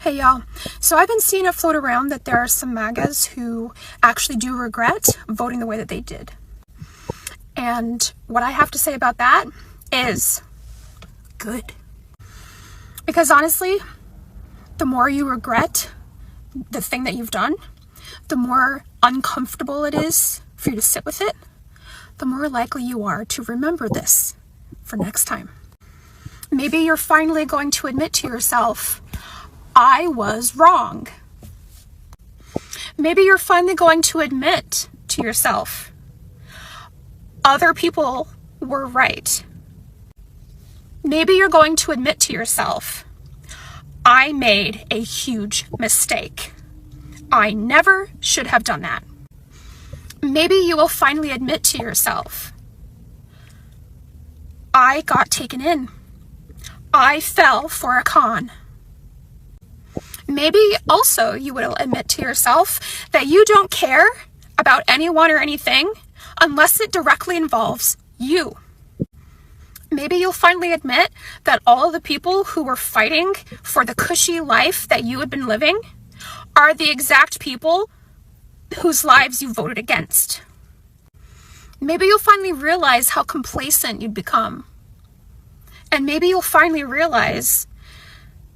Hey y'all, so I've been seeing it float around that there are some MAGAs who actually do regret voting the way that they did. And what I have to say about that is good. Because honestly, the more you regret the thing that you've done, the more uncomfortable it is for you to sit with it, the more likely you are to remember this for next time. Maybe you're finally going to admit to yourself, I was wrong. Maybe you're finally going to admit to yourself, other people were right. Maybe you're going to admit to yourself, I made a huge mistake. I never should have done that. Maybe you will finally admit to yourself, I got taken in. I fell for a con. Maybe also you will admit to yourself that you don't care about anyone or anything unless it directly involves you. Maybe you'll finally admit that all of the people who were fighting for the cushy life that you had been living are the exact people whose lives you voted against. Maybe you'll finally realize how complacent you'd become. And maybe you'll finally realize,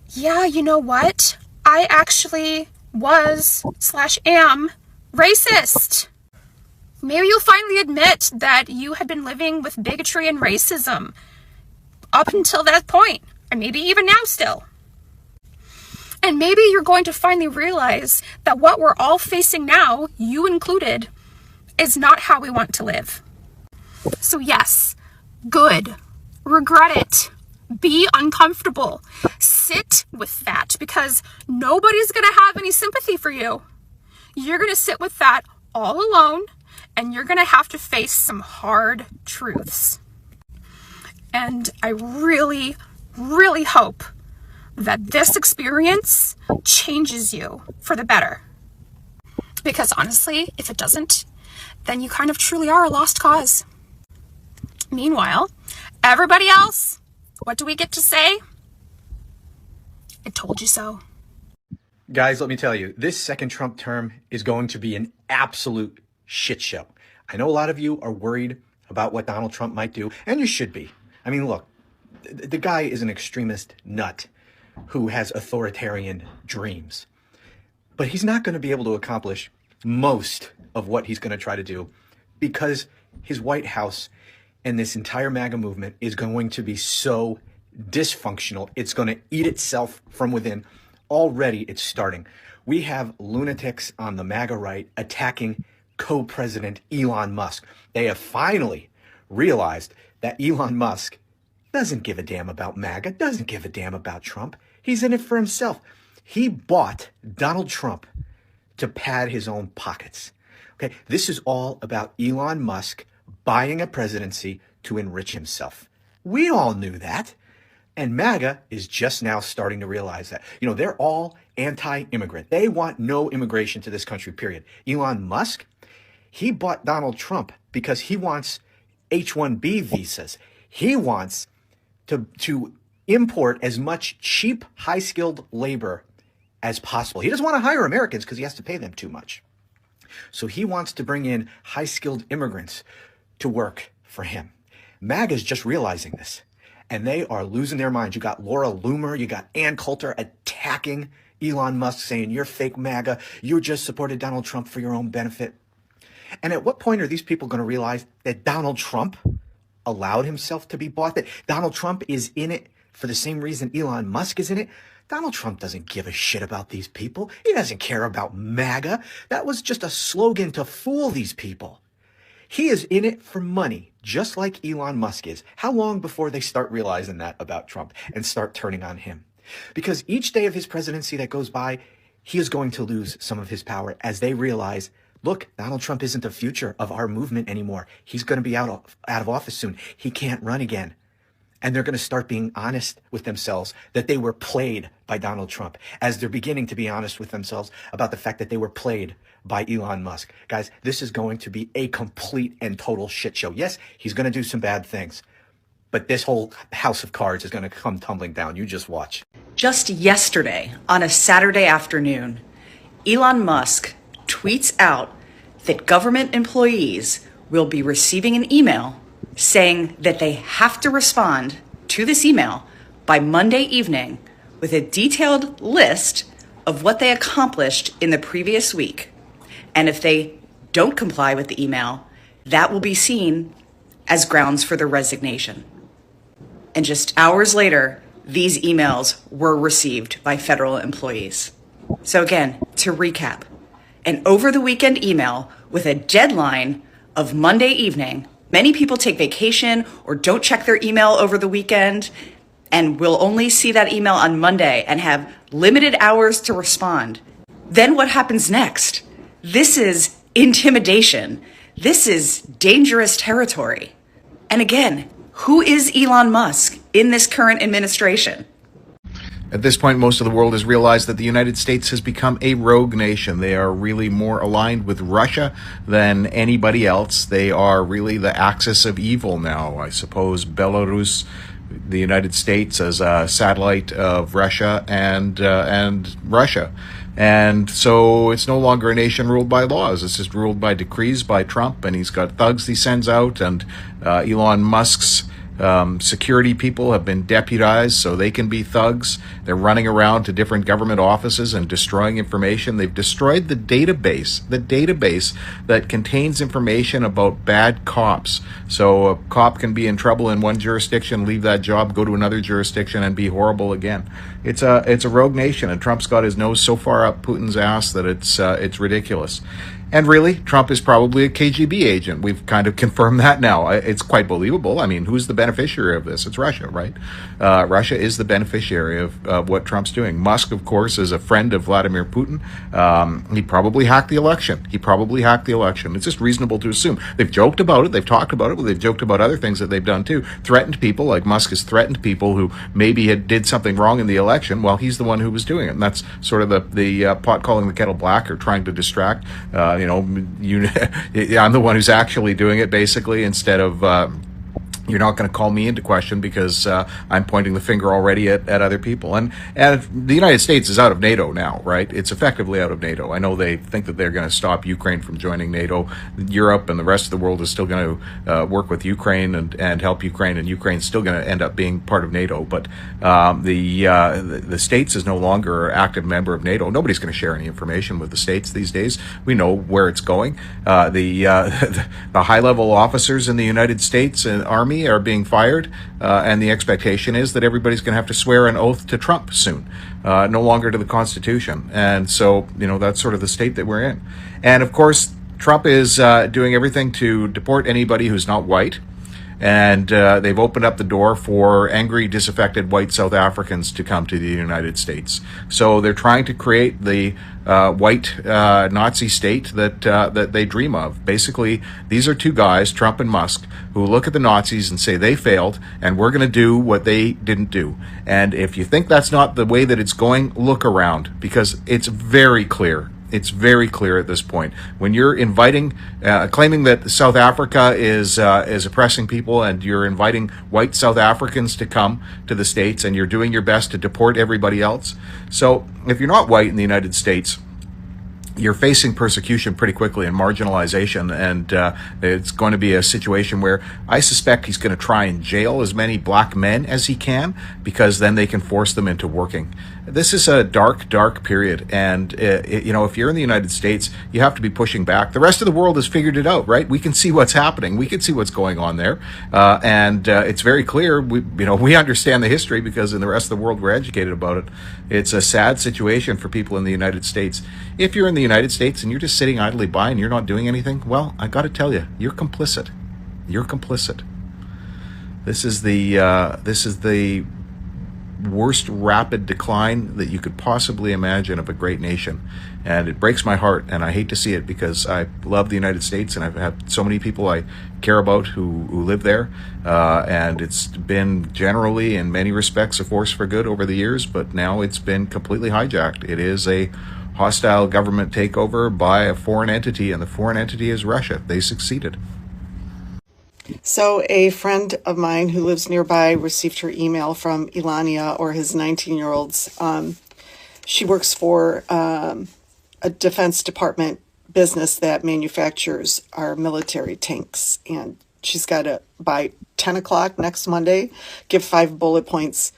yeah, you know what? I actually was/am racist. Maybe you'll finally admit that you had been living with bigotry and racism up until that point, and maybe even now still. And maybe you're going to finally realize that what we're all facing now, you included, is not how we want to live. So yes, good. Regret it. Be uncomfortable. Sit with that because nobody's going to have any sympathy for you. You're going to sit with that all alone and you're going to have to face some hard truths. And I really, really hope that this experience changes you for the better. Because honestly, if it doesn't, then you kind of truly are a lost cause. Meanwhile, everybody else, what do we get to say? I told you so. Guys, let me tell you, this second Trump term is going to be an absolute shit show. I know a lot of you are worried about what Donald Trump might do, and you should be. I mean, look, the guy is an extremist nut who has authoritarian dreams. But he's not going to be able to accomplish most of what he's going to try to do because his White House and this entire MAGA movement is going to be so dysfunctional. It's going to eat itself from within. Already it's starting. We have lunatics on the MAGA right attacking co-president Elon Musk. They have finally realized that Elon Musk doesn't give a damn about MAGA, doesn't give a damn about Trump. He's in it for himself. He bought Donald Trump to pad his own pockets. Okay, this is all about Elon Musk buying a presidency to enrich himself. We all knew that. And MAGA is just now starting to realize that. You know, they're all anti-immigrant. They want no immigration to this country, period. Elon Musk, he bought Donald Trump because he wants H-1B visas. He wants to import as much cheap, high-skilled labor as possible. He doesn't want to hire Americans because he has to pay them too much. So he wants to bring in high-skilled immigrants to work for him. MAGA is just realizing this, and they are losing their minds. You got Laura Loomer, you got Ann Coulter attacking Elon Musk, saying, you're fake MAGA, you just supported Donald Trump for your own benefit. And at what point are these people going to realize that Donald Trump allowed himself to be bought? That Donald Trump is in it for the same reason Elon Musk is in it? Donald Trump doesn't give a shit about these people. He doesn't care about MAGA. That was just a slogan to fool these people. He is in it for money, just like Elon Musk is. How long before they start realizing that about Trump and start turning on him? Because each day of his presidency that goes by, he is going to lose some of his power as they realize, look, Donald Trump isn't the future of our movement anymore. He's going to be out of office soon. He can't run again. And they're going to start being honest with themselves that they were played by Donald Trump, as they're beginning to be honest with themselves about the fact that they were played by Elon Musk. Guys, this is going to be a complete and total shit show. Yes, he's going to do some bad things, but this whole house of cards is going to come tumbling down. You just watch. Just yesterday, on a Saturday afternoon, Elon Musk tweets out that government employees will be receiving an email saying that they have to respond to this email by Monday evening with a detailed list of what they accomplished in the previous week. And if they don't comply with the email, that will be seen as grounds for their resignation. And just hours later, these emails were received by federal employees. So again, to recap, an over the weekend email with a deadline of Monday evening. Many people take vacation or don't check their email over the weekend and will only see that email on Monday and have limited hours to respond. Then what happens next? This is intimidation. This is dangerous territory. And again, who is Elon Musk in this current administration? At this point, most of the world has realized that the United States has become a rogue nation. They are really more aligned with Russia than anybody else. They are really the axis of evil now. I suppose Belarus, the United States as a satellite of Russia and Russia. And so it's no longer a nation ruled by laws. It's just ruled by decrees by Trump, and he's got thugs he sends out, and Elon Musk's security people have been deputized so they can be thugs. They're running around to different government offices and destroying information. They've destroyed the database that contains information about bad cops. So a cop can be in trouble in one jurisdiction, leave that job, go to another jurisdiction, and be horrible again. It's a rogue nation, and Trump's got his nose so far up Putin's ass that it's ridiculous. And really, Trump is probably a KGB agent. We've kind of confirmed that now. It's quite believable. I mean, who's the beneficiary of this? It's Russia, right? Russia is the beneficiary of what Trump's doing. Musk, of course, is a friend of Vladimir Putin. He probably hacked the election. It's just reasonable to assume. They've joked about it. They've talked about it. But they've joked about other things that they've done, too. Threatened people, like Musk has threatened people who maybe did something wrong in the election. Well, he's the one who was doing it. And that's sort of the pot calling the kettle black, or trying to distract. I'm the one who's actually doing it, basically, instead of you're not going to call me into question because I'm pointing the finger already at other people. And the United States is out of NATO now, right? It's effectively out of NATO. I know they think that they're going to stop Ukraine from joining NATO. Europe and the rest of the world is still going to work with Ukraine and help Ukraine, and Ukraine's still going to end up being part of NATO. But the States is no longer an active member of NATO. Nobody's going to share any information with the States these days. We know where it's going. The high-level officers in the United States and Army are being fired, and the expectation is that everybody's going to have to swear an oath to Trump soon, no longer to the Constitution. And so, that's sort of the state that we're in. And of course, Trump is doing everything to deport anybody who's not white. And they've opened up the door for angry, disaffected white South Africans to come to the United States. So they're trying to create the white Nazi state that they dream of. Basically, these are two guys, Trump and Musk, who look at the Nazis and say they failed, and we're going to do what they didn't do. And if you think that's not the way that it's going, look around, because it's very clear. It's very clear at this point. When you're inviting, claiming that South Africa is oppressing people, and you're inviting white South Africans to come to the States, and you're doing your best to deport everybody else. So if you're not white in the United States, you're facing persecution pretty quickly and marginalization, and it's going to be a situation where I suspect he's going to try and jail as many black men as he can, because then they can force them into working. This is a dark, dark period, and if you're in the United States, you have to be pushing back. The rest of the world has figured it out, right? We can see what's happening. We can see what's going on there, and it's very clear. We understand the history because in the rest of the world we're educated about it. It's a sad situation for people in the United States. If you're in the United States and you're just sitting idly by and you're not doing anything, well, I got to tell you, you're complicit. You're complicit. This is the worst rapid decline that you could possibly imagine of a great nation, and it breaks my heart, and I hate to see it because I love the United States, and I've had so many people I care about who live there, and it's been generally in many respects a force for good over the years, but now it's been completely hijacked. It is a hostile government takeover by a foreign entity, and the foreign entity is Russia. They succeeded. So a friend of mine who lives nearby received her email from Elania, or his 19-year-old's. She works for a Defense Department business that manufactures our military tanks. And she's got to, by 10 o'clock next Monday, give 5 bullet points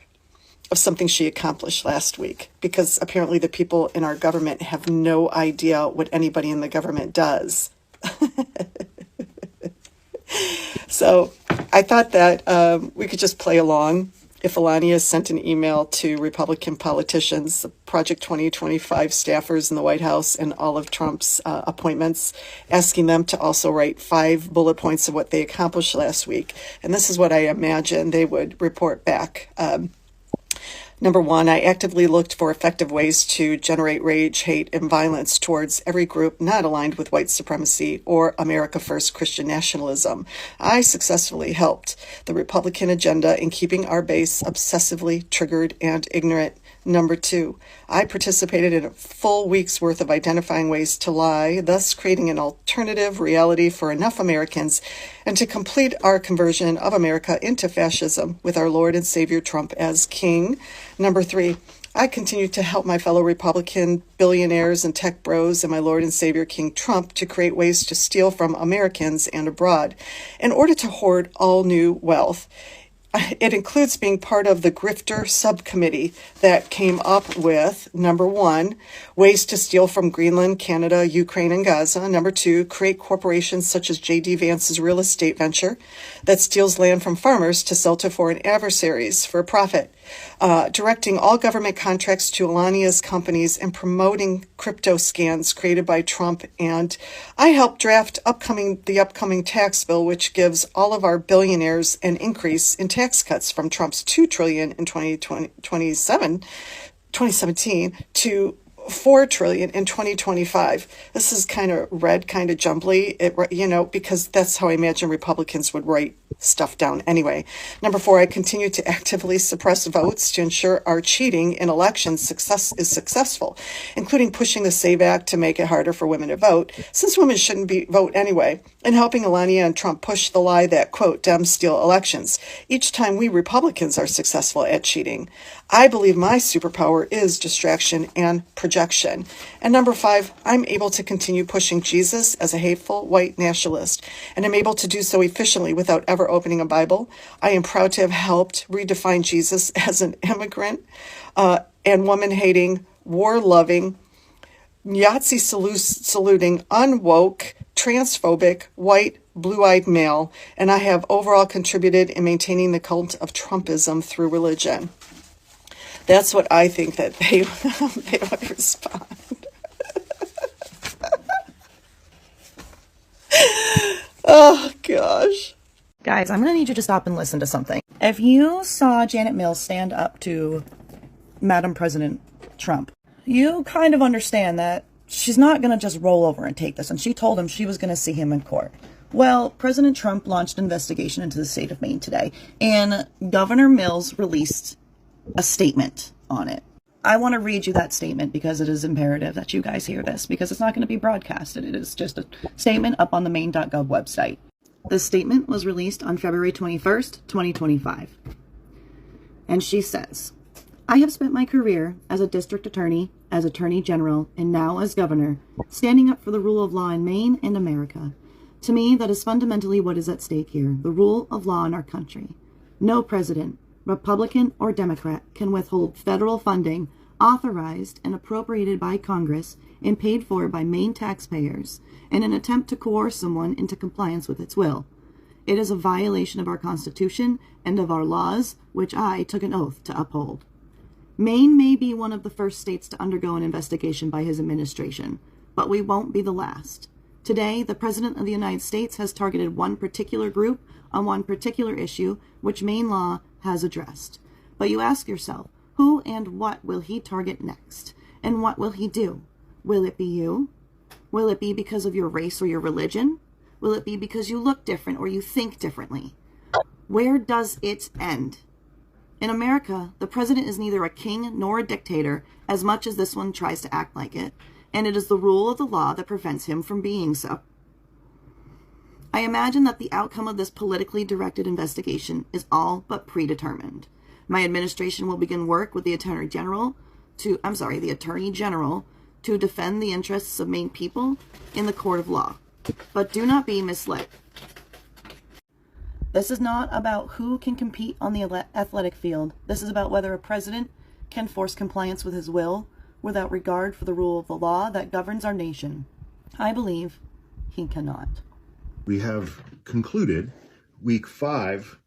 of something she accomplished last week, because apparently the people in our government have no idea what anybody in the government does. So I thought that we could just play along. If Elania sent an email to Republican politicians, the Project 2025 staffers in the White House, and all of Trump's appointments, asking them to also write 5 bullet points of what they accomplished last week. And this is what I imagine they would report back. Number 1, I actively looked for effective ways to generate rage, hate, and violence towards every group not aligned with white supremacy or America First Christian nationalism. I successfully helped the Republican agenda in keeping our base obsessively triggered and ignorant. Number 2, I participated in a full week's worth of identifying ways to lie, thus creating an alternative reality for enough Americans, and to complete our conversion of America into fascism with our Lord and Savior Trump as king. Number 3, I continue to help my fellow Republican billionaires and tech bros and my Lord and Savior King Trump to create ways to steal from Americans and abroad in order to hoard all new wealth. It includes being part of the grifter subcommittee that came up with, number 1, ways to steal from Greenland, Canada, Ukraine, and Gaza. Number 2, create corporations such as J.D. Vance's real estate venture that steals land from farmers to sell to foreign adversaries for a profit. Directing all government contracts to Elania's companies and promoting crypto scams created by Trump. And I helped draft the upcoming tax bill, which gives all of our billionaires an increase in tax cuts from Trump's $2 trillion in 2017 to $4 trillion in 2025. This is kind of read kind of jumbly, because that's how I imagine Republicans would write stuff down anyway. Number 4, I continue to actively suppress votes to ensure our cheating in elections is successful, including pushing the SAVE Act to make it harder for women to vote, since women shouldn't vote anyway, and helping Elania and Trump push the lie that, quote, Dems steal elections, each time we Republicans are successful at cheating. I believe my superpower is distraction and projection. And number 5, I'm able to continue pushing Jesus as a hateful white nationalist, and I'm able to do so efficiently without ever opening a Bible. I am proud to have helped redefine Jesus as an immigrant and woman-hating, war-loving, Yahtzee-saluting, unwoke, transphobic, white, blue-eyed male, and I have overall contributed in maintaining the cult of Trumpism through religion. That's what I think that they would respond. Oh, gosh. Guys, I'm going to need you to stop and listen to something. If you saw Janet Mills stand up to Madam President Trump, you kind of understand that she's not going to just roll over and take this. And she told him she was going to see him in court. Well, President Trump launched an investigation into the state of Maine today, and Governor Mills released a statement on it. I want to read you that statement because it is imperative that you guys hear this, because it's not going to be broadcasted. It is just a statement up on the Maine.gov website. This statement was released on February 21st, 2025. And she says, I have spent my career as a district attorney, as attorney general, and now as governor, standing up for the rule of law in Maine and America. To me, that is fundamentally what is at stake here, the rule of law in our country. No president, Republican or Democrat, can withhold federal funding authorized and appropriated by Congress and paid for by Maine taxpayers in an attempt to coerce someone into compliance with its will. It is a violation of our Constitution and of our laws, which I took an oath to uphold. Maine may be one of the first states to undergo an investigation by his administration, but we won't be the last. Today, the President of the United States has targeted one particular group on one particular issue, which Maine law has addressed. But you ask yourself, who and what will he target next? And what will he do? Will it be you? Will it be because of your race or your religion? Will it be because you look different or you think differently? Where does it end? In America, the president is neither a king nor a dictator, as much as this one tries to act like it, and it is the rule of the law that prevents him from being so. I imagine that the outcome of this politically directed investigation is all but predetermined. My administration will begin work with the Attorney General to defend the interests of Maine people in the court of law. But do not be misled. This is not about who can compete on the athletic field. This is about whether a president can force compliance with his will without regard for the rule of the law that governs our nation. I believe he cannot. We have concluded week 5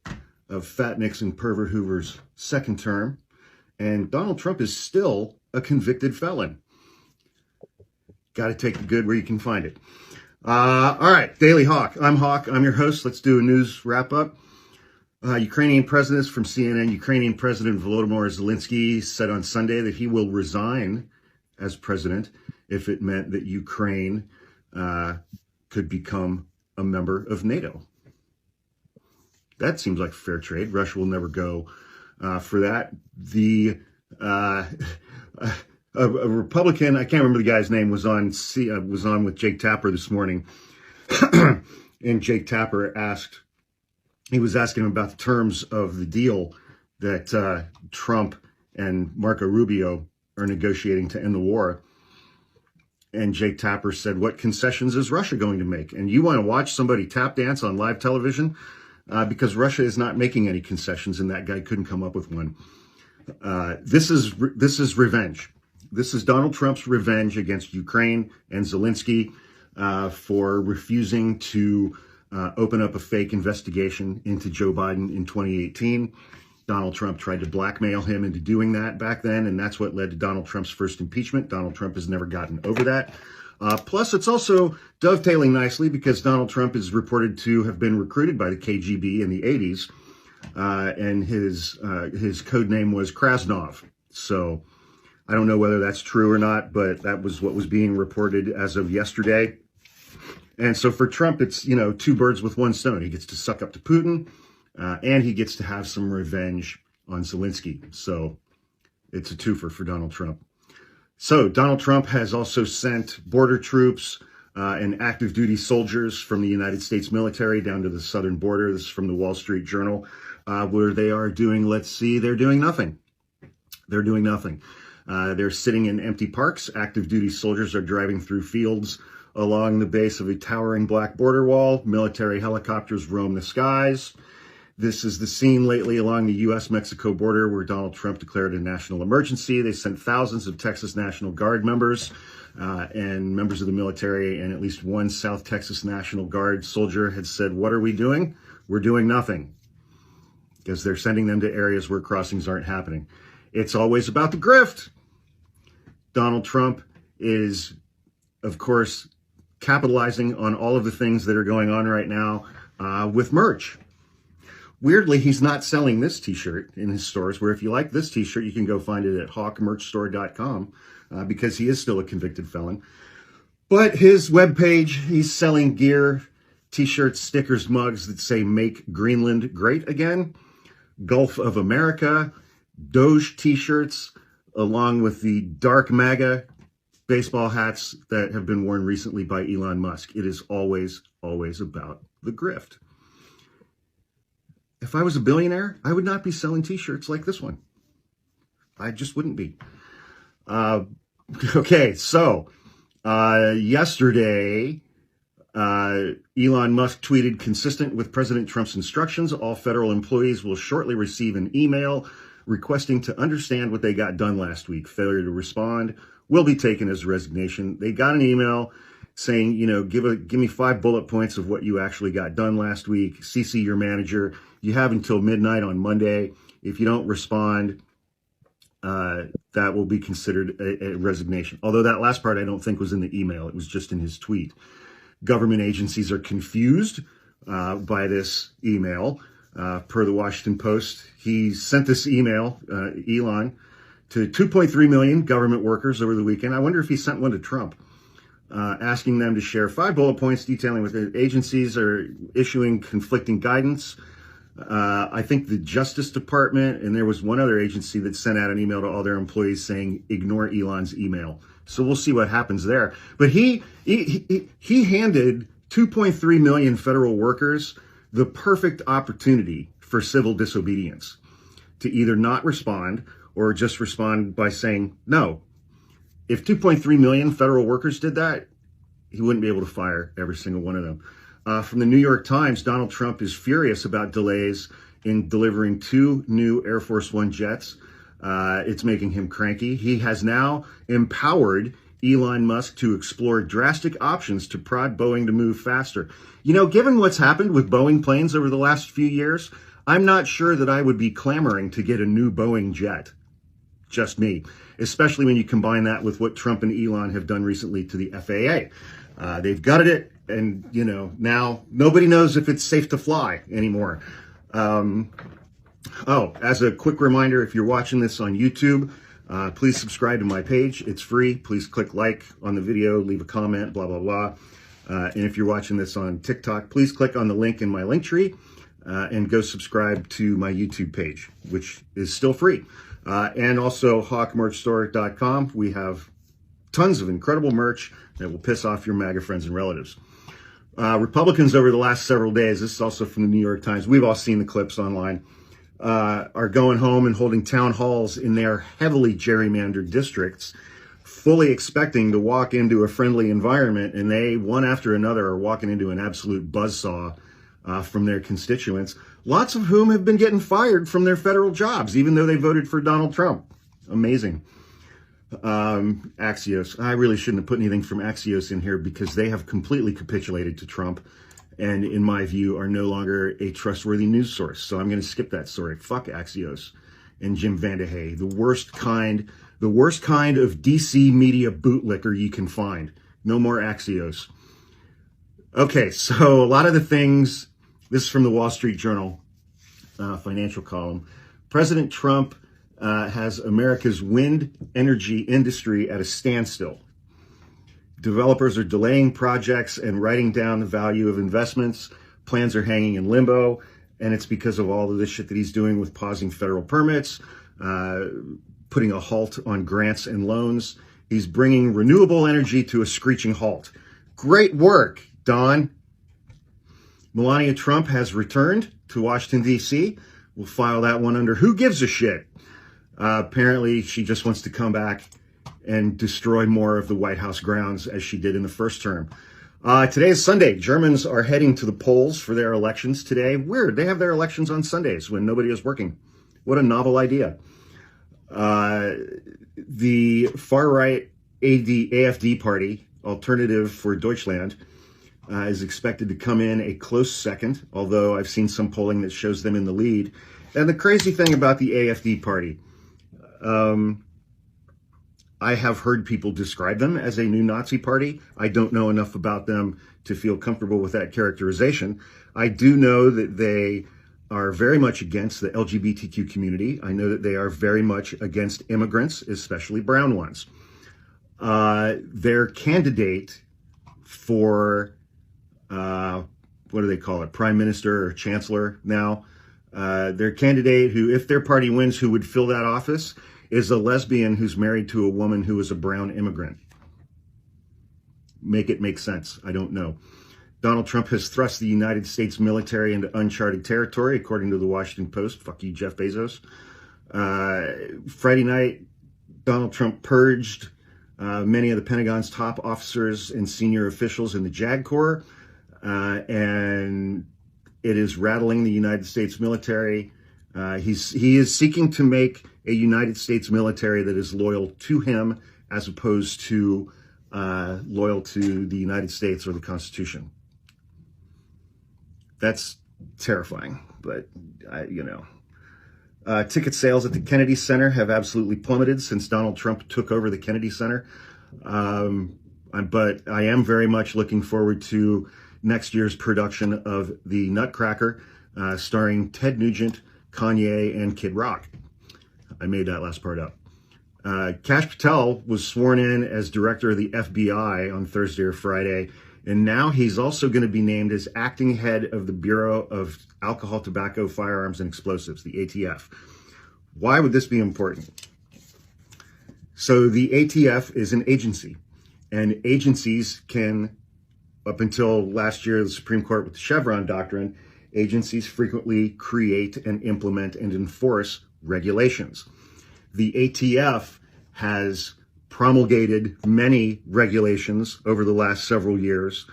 of Fat Nixon Pervert Hoover's second term, and Donald Trump is still a convicted felon. Got to take the good where you can find it. All right, Daily Hawk. I'm Hawk. I'm your host. Let's do a news wrap-up. Ukrainian presidents from CNN. Ukrainian President Volodymyr Zelensky said on Sunday that he will resign as president if it meant that Ukraine could become a member of NATO. That seems like fair trade. Russia will never go for that. A Republican, I can't remember the guy's name, was on with Jake Tapper this morning, and Jake Tapper was asking him about the terms of the deal that Trump and Marco Rubio are negotiating to end the war. And Jake Tapper said, what concessions is Russia going to make? And you want to watch somebody tap dance on live television? Because Russia is not making any concessions, and that guy couldn't come up with one. This is revenge. This is Donald Trump's revenge against Ukraine and Zelensky for refusing to open up a fake investigation into Joe Biden in 2018. Donald Trump tried to blackmail him into doing that back then, and that's what led to Donald Trump's first impeachment. Donald Trump has never gotten over that. Plus, it's also dovetailing nicely because Donald Trump is reported to have been recruited by the KGB in the 80s, and his code name was Krasnov. So I don't know whether that's true or not, but that was what was being reported as of yesterday. And so for Trump, it's, two birds with one stone. He gets to suck up to Putin, and he gets to have some revenge on Zelensky. So it's a twofer for Donald Trump. So Donald Trump has also sent border troops and active duty soldiers from the United States military down to the southern border. This is from the Wall Street Journal, where they are doing, they're doing nothing. They're doing nothing. They're sitting in empty parks. Active duty soldiers are driving through fields along the base of a towering black border wall. Military helicopters roam the skies. This is the scene lately along the U.S.-Mexico border where Donald Trump declared a national emergency. They sent thousands of Texas National Guard members and members of the military, and at least one South Texas National Guard soldier had said, what are we doing? We're doing nothing, because they're sending them to areas where crossings aren't happening. It's always about the grift. Donald Trump is, of course, capitalizing on all of the things that are going on right now with merch. Weirdly, he's not selling this t-shirt in his stores, where if you like this t-shirt, you can go find it at hawkmerchstore.com because he is still a convicted felon. But his webpage, he's selling gear, t-shirts, stickers, mugs that say Make Greenland Great Again, Gulf of America, Doge t-shirts, along with the dark MAGA baseball hats that have been worn recently by Elon Musk. It is always, always about the grift. If I was a billionaire, I would not be selling t-shirts like this one. I just wouldn't be. Okay, so yesterday, Elon Musk tweeted, consistent with President Trump's instructions, all federal employees will shortly receive an email requesting to understand what they got done last week. Failure to respond will be taken as a resignation. They got an email saying, give me 5 bullet points of what you actually got done last week. CC your manager. You have until midnight on Monday. If you don't respond, that will be considered a resignation. Although that last part I don't think was in the email. It was just in his tweet. Government agencies are confused by this email. Per the Washington Post, he sent this email, Elon, to 2.3 million government workers over the weekend. I wonder if he sent one to Trump, asking them to share 5 bullet points detailing what the agencies are issuing conflicting guidance. I think the Justice Department, and there was one other agency that sent out an email to all their employees saying, ignore Elon's email. So we'll see what happens there. But he handed 2.3 million federal workers the perfect opportunity for civil disobedience, to either not respond or just respond by saying no. If 2.3 million federal workers did that, he wouldn't be able to fire every single one of them. From the New York Times, Donald Trump is furious about delays in delivering 2 new Air Force One jets. It's making him cranky. He has now empowered Elon Musk to explore drastic options to prod Boeing to move faster. You know, given what's happened with Boeing planes over the last few years, I'm not sure that I would be clamoring to get a new Boeing jet. Just me. Especially when you combine that with what Trump and Elon have done recently to the FAA. They've gutted it, and, you know, now nobody knows if it's safe to fly anymore. As a quick reminder, if you're watching this on YouTube, please subscribe to my page. It's free. Please click like on the video, leave a comment, blah, blah, blah. And if you're watching this on TikTok, please click on the link in my link tree and go subscribe to my YouTube page, which is still free. And also hawkmerchstore.com. We have tons of incredible merch that will piss off your MAGA friends and relatives. Republicans over the last several days, this is also from the New York Times, we've all seen the clips online, are going home and holding town halls in their heavily gerrymandered districts, fully expecting to walk into a friendly environment, and they, one after another, are walking into an absolute buzzsaw from their constituents, lots of whom have been getting fired from their federal jobs, even though they voted for Donald Trump. Amazing. Axios. I really shouldn't have put anything from Axios in here because they have completely capitulated to Trump and, in my view, are no longer a trustworthy news source. So I'm going to skip that story. Fuck Axios and Jim Vandehey, the worst kind of DC media bootlicker you can find. No more Axios. Okay, so a lot of the things, this is from the Wall Street Journal financial column. President Trump has America's wind energy industry at a standstill. Developers are delaying projects and writing down the value of investments. Plans are hanging in limbo, and it's because of all of this shit that he's doing with pausing federal permits, putting a halt on grants and loans. He's bringing renewable energy to a screeching halt. Great work, Don. Melania Trump has returned to Washington, D.C. We'll file that one under who gives a shit. Apparently, she just wants to come back and destroy more of the White House grounds as she did in the first term. Today is Sunday. Germans are heading to the polls for their elections today. Weird. They have their elections on Sundays when nobody is working. What a novel idea. The far-right AfD party, Alternative for Deutschland, is expected to come in a close second, although I've seen some polling that shows them in the lead. And the crazy thing about the AfD party, I have heard people describe them as a new Nazi party. I don't know enough about them to feel comfortable with that characterization. I do know that they are very much against the LGBTQ community. I know that they are very much against immigrants, especially brown ones. Their candidate for, what do they call it, prime minister or chancellor now, their candidate who, if their party wins, who would fill that office, is a lesbian who's married to a woman who is a brown immigrant. Make it make sense. I don't know. Donald Trump has thrust the United States military into uncharted territory, according to the Washington Post. Fuck you, Jeff Bezos. Friday night, Donald Trump purged many of the Pentagon's top officers and senior officials in the JAG Corps, and it is rattling the United States military. He is seeking to make a United States military that is loyal to him as opposed to loyal to the United States or the Constitution. That's terrifying, but ticket sales at the Kennedy Center have absolutely plummeted since Donald Trump took over the Kennedy Center. But I am very much looking forward to next year's production of The Nutcracker, starring Ted Nugent, Kanye, and Kid Rock. I made that last part up. Kash Patel was sworn in as director of the FBI on Thursday or Friday, and now he's also going to be named as acting head of the Bureau of Alcohol, Tobacco, Firearms, and Explosives, the ATF. Why would this be important? So the ATF is an agency, and agencies can up until last year, the Supreme Court with the Chevron doctrine, agencies frequently create and implement and enforce regulations. The ATF has promulgated many regulations over the last several years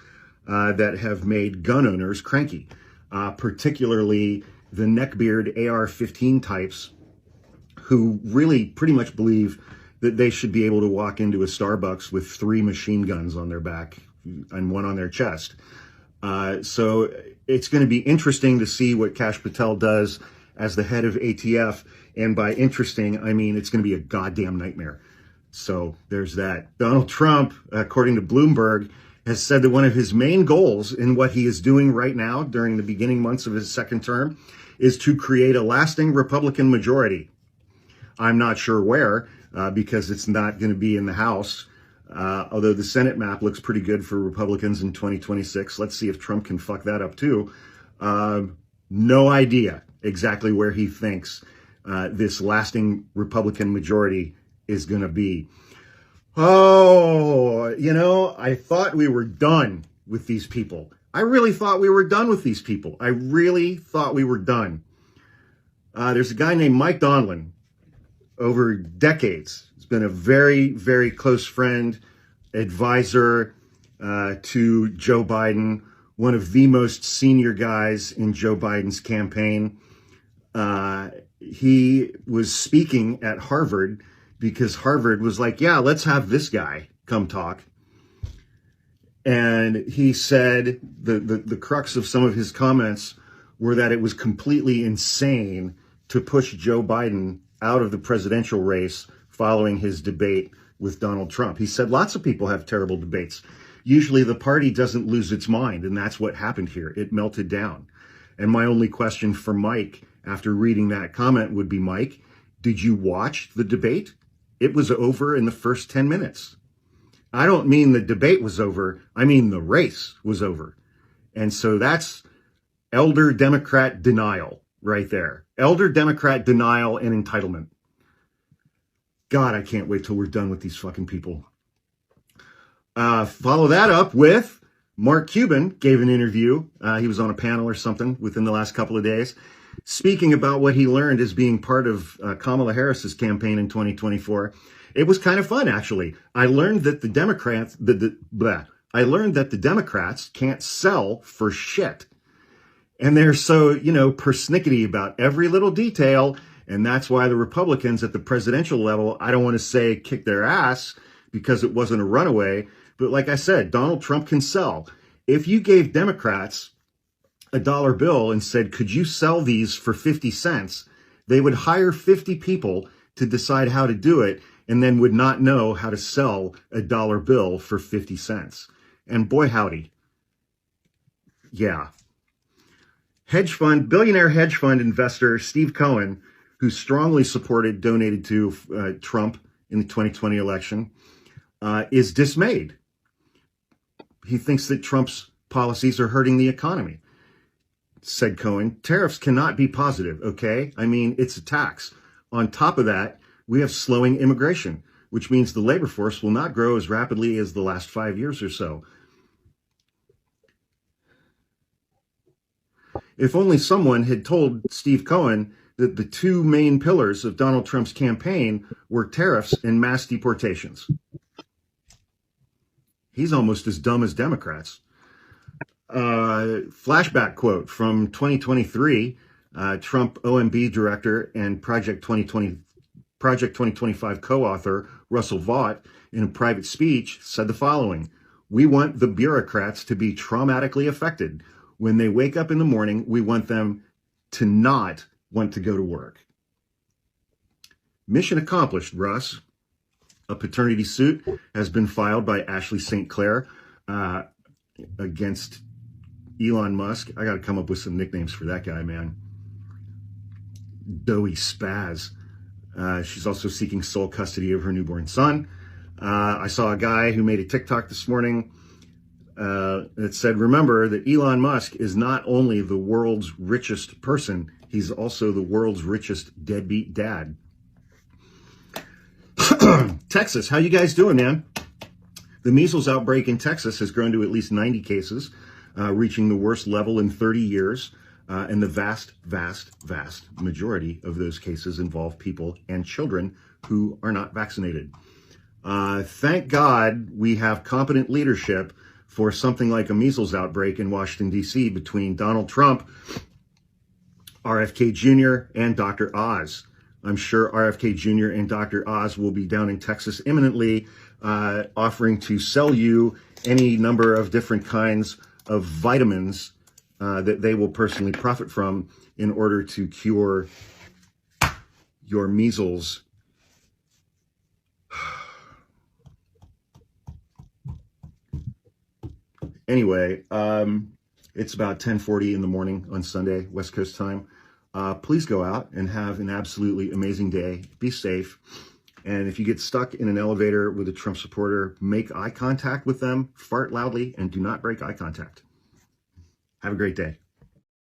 that have made gun owners cranky, particularly the neckbeard AR-15 types who really pretty much believe that they should be able to walk into a Starbucks with 3 machine guns on their back and 1 on their chest. So it's going to be interesting to see what Kash Patel does as the head of ATF. And by interesting, I mean it's going to be a goddamn nightmare. So there's that. Donald Trump, according to Bloomberg, has said that one of his main goals in what he is doing right now during the beginning months of his second term is to create a lasting Republican majority. I'm not sure where, because it's not going to be in the House. Although the Senate map looks pretty good for Republicans in 2026. Let's see if Trump can fuck that up too. No idea exactly where he thinks this lasting Republican majority is going to be. Oh, you know, I thought we were done with these people. I really thought we were done with these people. I really thought we were done. There's a guy named Mike Donlin. Over decades, he's been a very, very close friend, advisor to Joe Biden, one of the most senior guys in Joe Biden's campaign. He was speaking at Harvard because Harvard was like, yeah, let's have this guy come talk. And he said the crux of some of his comments were that it was completely insane to push Joe Biden out of the presidential race following his debate with Donald Trump. He said lots of people have terrible debates. Usually the party doesn't lose its mind, and that's what happened here. It melted down. And my only question for Mike after reading that comment would be, Mike, did you watch the debate? It was over in the first 10 minutes. I don't mean the debate was over. I mean the race was over. And so that's elder Democrat denial right there. Elder Democrat denial and entitlement. God, I can't wait till we're done with these fucking people. Follow that up with Mark Cuban gave an interview. He was on a panel or something within the last couple of days, speaking about what he learned as being part of Kamala Harris's campaign in 2024. It was kind of fun, actually. I learned that the Democrats, I learned that the Democrats can't sell for shit. And they're so, persnickety about every little detail. And that's why the Republicans at the presidential level, I don't want to say kick their ass because it wasn't a runaway. But like I said, Donald Trump can sell. If you gave Democrats a dollar bill and said, could you sell these for 50 cents? They would hire 50 people to decide how to do it and then would not know how to sell a dollar bill for 50 cents. And boy, howdy. Yeah. Billionaire hedge fund investor Steve Cohen, who strongly donated to Trump in the 2020 election, is dismayed. He thinks that Trump's policies are hurting the economy. Said Cohen, tariffs cannot be positive, okay? I mean, it's a tax. On top of that, we have slowing immigration, which means the labor force will not grow as rapidly as the last 5 years or so. If only someone had told Steve Cohen that the 2 main pillars of Donald Trump's campaign were tariffs and mass deportations. He's almost as dumb as Democrats. Flashback quote from 2023, Trump OMB director and Project 2025 co-author Russell Vought, in a private speech, said the following: "We want the bureaucrats to be traumatically affected. When they wake up in the morning, we want them to not want to go to work." Mission accomplished, Russ. A paternity suit has been filed by Ashley St. Clair against Elon Musk. I got to come up with some nicknames for that guy, man. Doughy Spaz. She's also seeking sole custody of her newborn son. I saw a guy who made a TikTok this morning that said, remember that Elon Musk is not only the world's richest person, he's also the world's richest deadbeat dad. Texas, how you guys doing, man? The measles outbreak in Texas has grown to at least 90 cases, reaching the worst level in 30 years. And the vast majority of those cases involve people and children who are not vaccinated. Thank God we have competent leadership for something like a measles outbreak in Washington, D.C. between Donald Trump, RFK Jr., and Dr. Oz. I'm sure RFK Jr. and Dr. Oz will be down in Texas imminently, offering to sell you any number of different kinds of vitamins that they will personally profit from in order to cure your measles. Anyway, it's about 10:40 in the morning on Sunday, West Coast time. Please go out and have an absolutely amazing day. Be safe. And if you get stuck in an elevator with a Trump supporter, make eye contact with them, fart loudly, and do not break eye contact. Have a great day.